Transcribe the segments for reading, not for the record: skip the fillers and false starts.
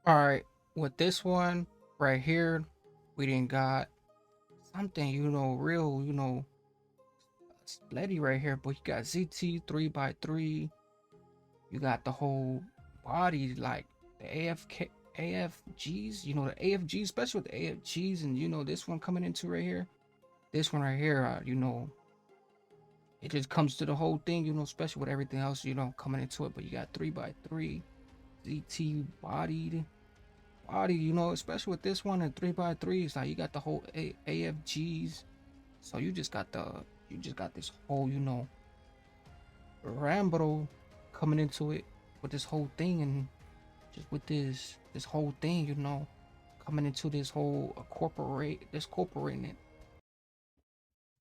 All right, with this one right here, we didn't got something, real, steady right here. But you got ZT 3x3. You got the whole body, like the AFGs, the AFGs, especially with the AFGs, and this one coming into right here. This one right here, it just comes to the whole thing, especially with everything else, coming into it. But you got 3x3, ZT body, especially with this one and 3x3, it's like you got the whole AFGs. So you just got this whole, Rambo coming into it with this whole thing, and just with this whole thing, coming into this whole corporating it.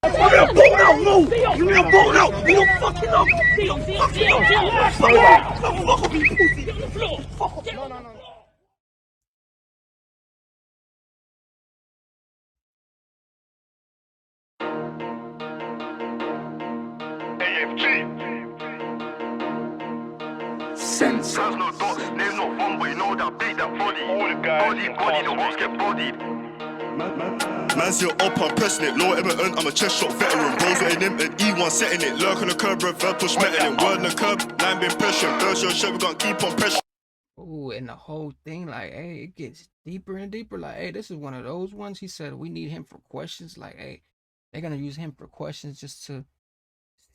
You need to pull out, move! You need to pull out! You don't fucking know! You don't fucking know! Fuck off, you pussy! Fuck off! No. Sense. There's no dots, name not one, but you know that beat that body. All the guys, body, the rocks get bodied. Man's here up, I'm pressing it. Low Everton, I'm a chest shot veteran. Rose with him and E1 setting it. Lurk on the curb, revert, push metal in. Word on the curb, line been pressure. Burst your shit, we gonna keep on pressure. Oh, and the whole thing, like, hey, it gets deeper and deeper. Like, hey, this is one of those ones. He said we need him for questions. Like, hey, they're gonna use him for questions just to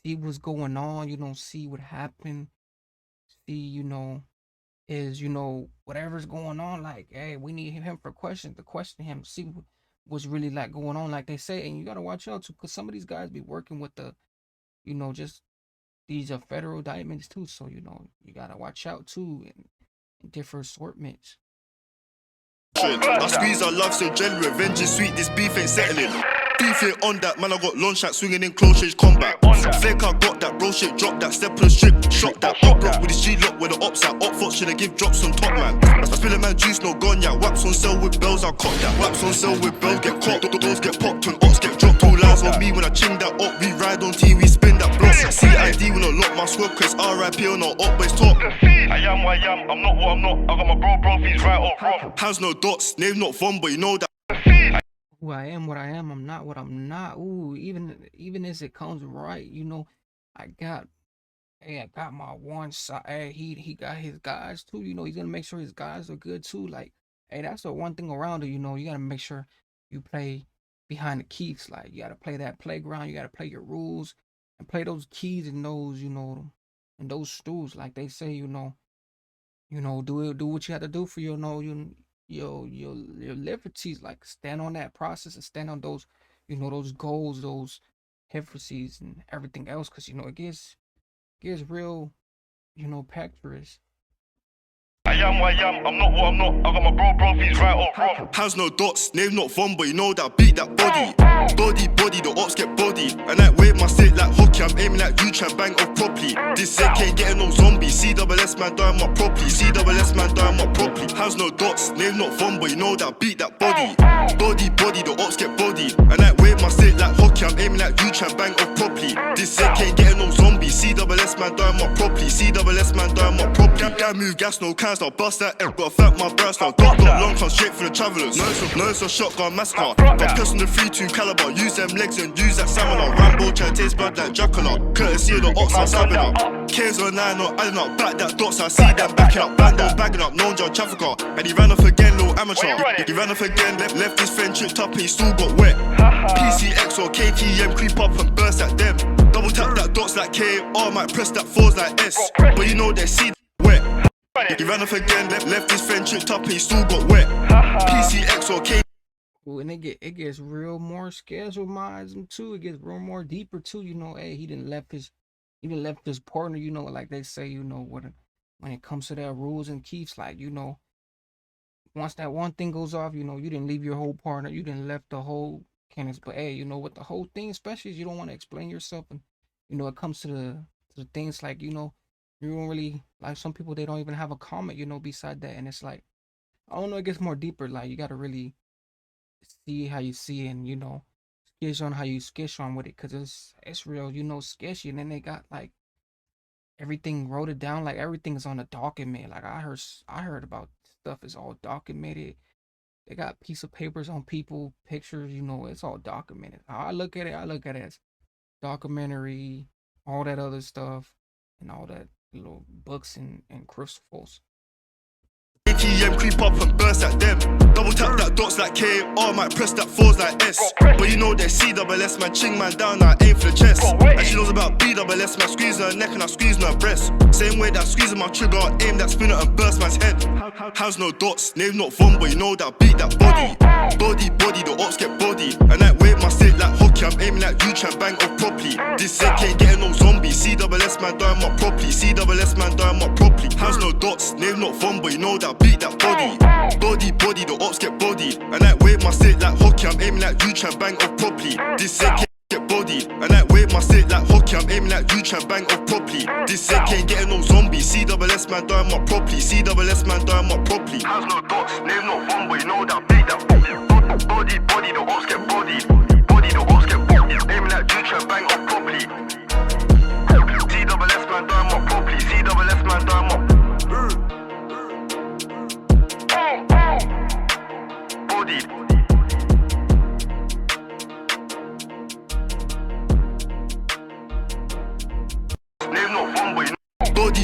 see what's going on. See what happened. See, whatever's going on. Like, hey, we need him for questions to question him. See what's really like going on, like they say. And you gotta watch out too, because some of these guys be working with the, just these are federal indictments too. So you gotta watch out too, and different assortments. I squeeze our love so jelly, revenge is sweet, this beef ain't settling. Beef ain't on that, man, I got long shot swinging in close range combat. Fake, I got that, bro shit, drop that, step on the strip, shot that. Up block with his G-lock where the ops at, up fox, should I give drops on top, man. I spill a man juice, no gun, yeah, wax on sale with bells, I cop that. Wax on sale with bells, get caught, doors get popped, and ops get dropped. All lies on me when I ching that up, we ride on T, we spin that block. CID when I lock my squad, cause RIP on our up, boys talk. I am what I am, I'm not what I'm not. I got my bro, he's right or wrong. Hands no dots, name not Von, but you know that. Who I am, what I am, I'm not what I'm not. Ooh, even as it comes right, I got my one side. Hey, he got his guys too. He's gonna make sure his guys are good too. Like, hey, that's the one thing around it. You gotta make sure you play behind the keys. Like, you gotta play that playground. You gotta play your rules and play those keys and those, and those stools. Like they say, do what you have to do for your liberties. Like, stand on that process and stand on those, those goals, those liberties and everything else. Cause it gets real, pectorous. I am what I am, I'm not what I'm not. I got my bro, he's right or wrong. Hands no dots, name not Von, but you know that beat that body. Body, the ops get bodied. And that wave my stick like hockey, I'm aiming at you, try bang off properly. This set ain't getting no zombie. CWS man dying my properly. CWS man dying my properly. Hands no dots, name not Von, but you know that beat that body. Body, the ops get bodied. And that wave my stick like hockey, I'm aiming at you, try bang off properly. This set ain't getting no zombie. CWS man dying my properly. CWS man dying my properly. Guy move gas, no cans, I'll bust that air. Gotta thank my brass now. Dot long, come straight for the travellers. No, it's a shotgun massacre. Got piss on the 3-2 caliber. Use them legs and use that stamina. Rambo try to taste blood like Dracula. Courtesy of the ox, I'm stabbing up. K's on 9, not adding up. Back that dots, I see them backing up. Bando bagging up, known John trafficker. And he ran off again, little amateur. He ran off again, left his friend tripped up and he still got wet. PCX or KTM creep up and burst at them. Double tap that dots like KR, might press that 4s like S. But you know they see wet. He ran off again, left his friend tripped up and he still got wet. PCX or KTM. Ooh, and it gets real more schedule minds too. It gets real more deeper too. Hey, he didn't left his partner. Like they say, when it comes to that rules and keeps, like once that one thing goes off, you didn't leave your whole partner. You didn't left the whole cannons. But hey, with the whole thing, especially is you don't want to explain yourself, and it comes to the things like you don't really, like, some people, they don't even have a comment beside that, and it's like, I don't know, it gets more deeper. Like, you got to really see how you see, and sketch on how you sketch on with it, because it's real sketchy. And then they got like everything wrote it down, like everything is on a document. Like I heard about stuff is all documented. They got piece of papers on people, pictures, you know, it's all documented. How I look at it, I look at it as documentary, all that other stuff, and all that little books and crystals. ATM creep up and burst at them. Double tap that dots like KR, might press that fours like S. But you know that CWS man, ching man down, I aim for the chest. And she knows about BWS man, squeeze her neck and I squeeze her breast. Same way that squeezing my trigger, aim that spinner and burst man's head. Hands no dots, name not Von, but you know that beat that body. Body, the ops get body. And that wave my stick like hockey, I'm aiming at you, try and bang off properly. This Z ain't getting no zombie. CWS man dying up properly. CWS man dying up properly. Hands no dots, name not Von, but you know that beat that body. Body, the ops get body. And that wave my stick like hockey, I'm aiming at you, try and bang off properly. This Z can't get body. And that wave my stick like hockey, I'm aiming at you, try and bang off properly. This Z ain't getting no zombie. CWS man dying up properly. CWS man dying up properly. Has no dots, name not Von, but you know that beat that body. Body, the ops get body. Body, the ops get body. Aiming at you, try and bang off properly. CWS man dying up properly. CWS man dying up. Bodied. Name not Von, but you know.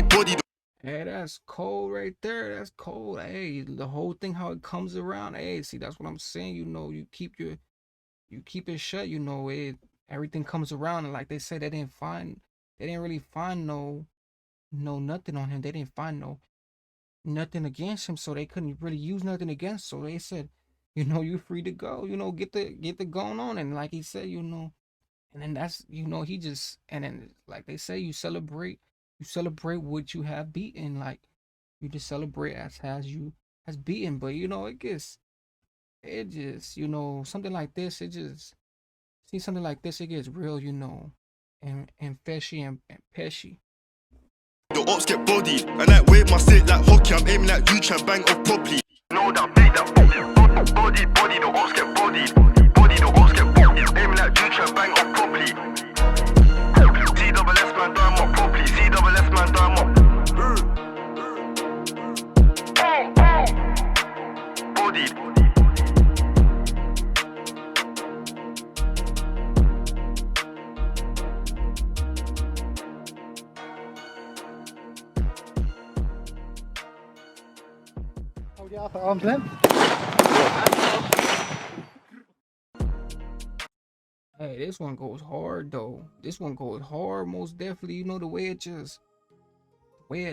Body. Hey, that's cold right there. That's cold. Hey, the whole thing, how it comes around. Hey, see, that's what I'm saying. You know, you keep it shut. You know, everything comes around. And like they said, they didn't really find no nothing on him. They didn't find nothing against him, so they couldn't really use nothing against. So they said, you know, you're free to go. You know, get the going on. And like he said, you know, and then that's, you know, he just, and then like they say, you celebrate what you have beaten. Like you just celebrate as you has beaten. But you know, it just, you know, something like this, it gets real, you know, and fishy and peshy. The ops get body. And that wave my stick like hockey, I'm aiming at you, try and bang off properly. Know that beat that body, the ops get body. Body, the ops get body. Aiming at you, try and bang off properly. CWS man dying up properly. CWS man dying up. Bodied. Hold you up at arm's length. Hey, this one goes hard though. This one goes hard, most definitely. You know, the way it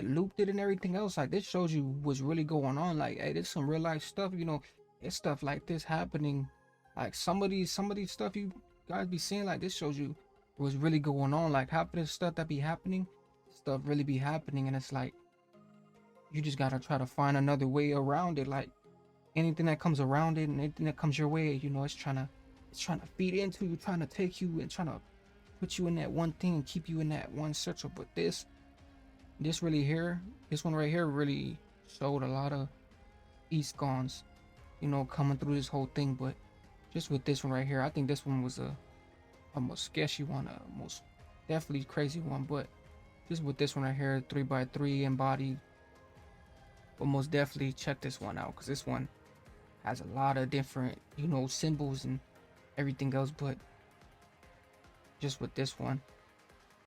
looped it and everything else. Like this shows you what's really going on. Like, hey, there's some real life stuff. You know, it's stuff like this happening. Like some of these stuff you guys be seeing. Like this shows you what's really going on. Like half of this stuff that be happening, stuff really be happening, and it's like you just gotta try to find another way around it. Like anything that comes around it and anything that comes your way, you know, it's trying to feed into you, trying to take you and trying to put you in that one thing and keep you in that one circle. But this really here, this one right here really showed a lot of East Gons, you know, coming through this whole thing. But just with this one right here, I think this one was a most sketchy one, a most definitely crazy one. But just with this one right here, 3x3 embodied. But most definitely check this one out, because this one has a lot of different, you know, symbols and everything else. But just with this one,